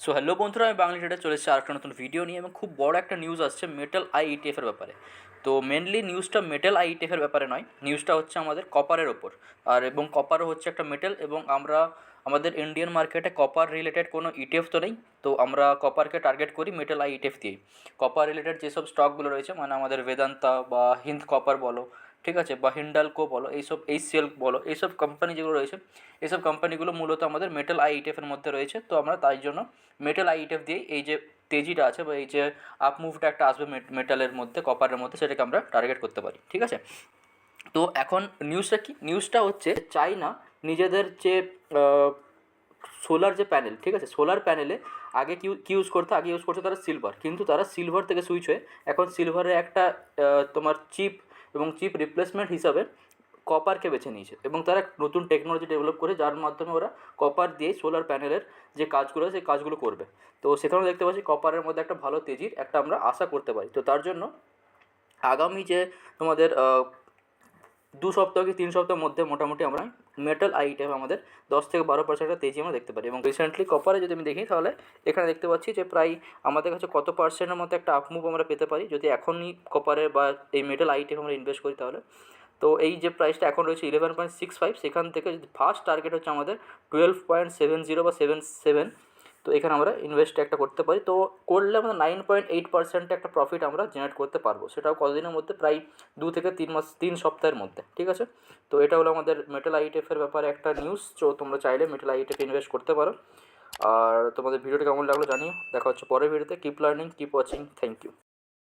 So hello বন্ধুরা, আমি বাংলা ট্রেডে চলে এসেছি আরেকটা নতুন ভিডিও নিয়ে এবং খুব বড় একটা নিউজ আসছে মেটাল আইইটিএফের ব্যাপারে। তো মেনলি নিউজটা মেটাল আইইটিএফের ব্যাপারে নয়, নিউজটা হচ্ছে আমাদের কপারের ওপর। এবং কপারও হচ্ছে একটা মেটাল, এবং আমরা আমাদের ইন্ডিয়ান মার্কেটে কপার রিলেটেড কোনো ইটিএফ তো নেই। তো আমরা কপারকে টার্গেট করি মেটাল আইইটিএফ দিয়েই। কপার রিলেটেড যেসব স্টকগুলো রয়েছে, মানে আমাদের বেদান্তা বা হিন্দ কপার বলো, ঠিক আছে, বা হিন্ডালকো বলো, এইসব এইচসিএল বলো, এইসব কোম্পানি যেগুলো রয়েছে, এইসব কোম্পানিগুলো মূলত আমাদের মেটাল আইইটিএফের মধ্যে রয়েছে। তো আমরা তাই জন্য মেটাল আইইটিএফ দিয়েই এই যে তেজিটা আছে বা এই যে আপ মুভটা একটা আসবে মেটালের মধ্যে, কপারের মধ্যে, সেটাকে আমরা টার্গেট করতে পারি, ঠিক আছে। তো এখন নিউজটা কি, নিউজটা হচ্ছে চাইনা নিজেদের যে সোলার যে প্যানেল, ঠিক আছে, সোলার প্যানেলে আগে কি ইউজ করতো, আগে ইউজ করতো তারা সিলভার, কিন্তু তারা সিলভার থেকে সুইচ হয়ে এখন সিলভারের একটা তোমার চিপ এবং চিপ রিপ্লেসমেন্ট হিসাবে কপারকে বেছে নিয়েছে, এবং তারা নতুন টেকনোলজি ডেভেলপ করে যার মাধ্যমে ওরা কপার দিয়ে সোলার প্যানেলের যে কাজগুলো সেই কাজগুলো করবে। তো সেখানে দেখতে পাচ্ছি কপারের মধ্যে একটা ভালো তেজির একটা আমরা আশা করতে পারি। তো তার জন্য আগামী যে তোমাদের 2 সপ্তাহ কি 3 সপ্তাহের মধ্যে মোটামুটি আমরা মেটাল আইটেম আমাদের 10 থেকে 12% তেজি আমরা দেখতে পারি। এবং রিসেন্টলি কপারে যদি আমি দেখি, তাহলে এখানে দেখতে পাচ্ছি যে প্রায় আমাদের কাছে কত পার্সেন্টের মতো একটা আপমুভ আমরা পেতে পারি যদি এখনই কপারে বা এই মেটাল আইটেম আমরা ইনভেস্ট করি তাহলে। তো এই যে প্রাইসটা এখন রয়েছে 11.65, সেখান থেকে যদি ফার্স্ট টার্গেট হচ্ছে আমাদের 12.70 বা 77। তো এখানে আমরা ইনভেস্ট একটা করতে পারি। তো করলে আমরা 9.8% একটা প্রফিট আমরা জেনারেট করতে পারবো, সেটাও কতদিনের মধ্যে, প্রায় 2 থেকে 3 মাস, 3 সপ্তাহের মধ্যে, ঠিক আছে। তো এটা হলো আমাদের মেটাল আইটিএফের ব্যাপারে একটা নিউজ। তো তোমরা চাইলে মেটাল আইটিএফ ইনভেস্ট করতে পারো। আর তোমাদের ভিডিওটি কেমন লাগলো জানিও। দেখা হচ্ছে পরের ভিডিওতে। Keep learning, keep watching, thank you.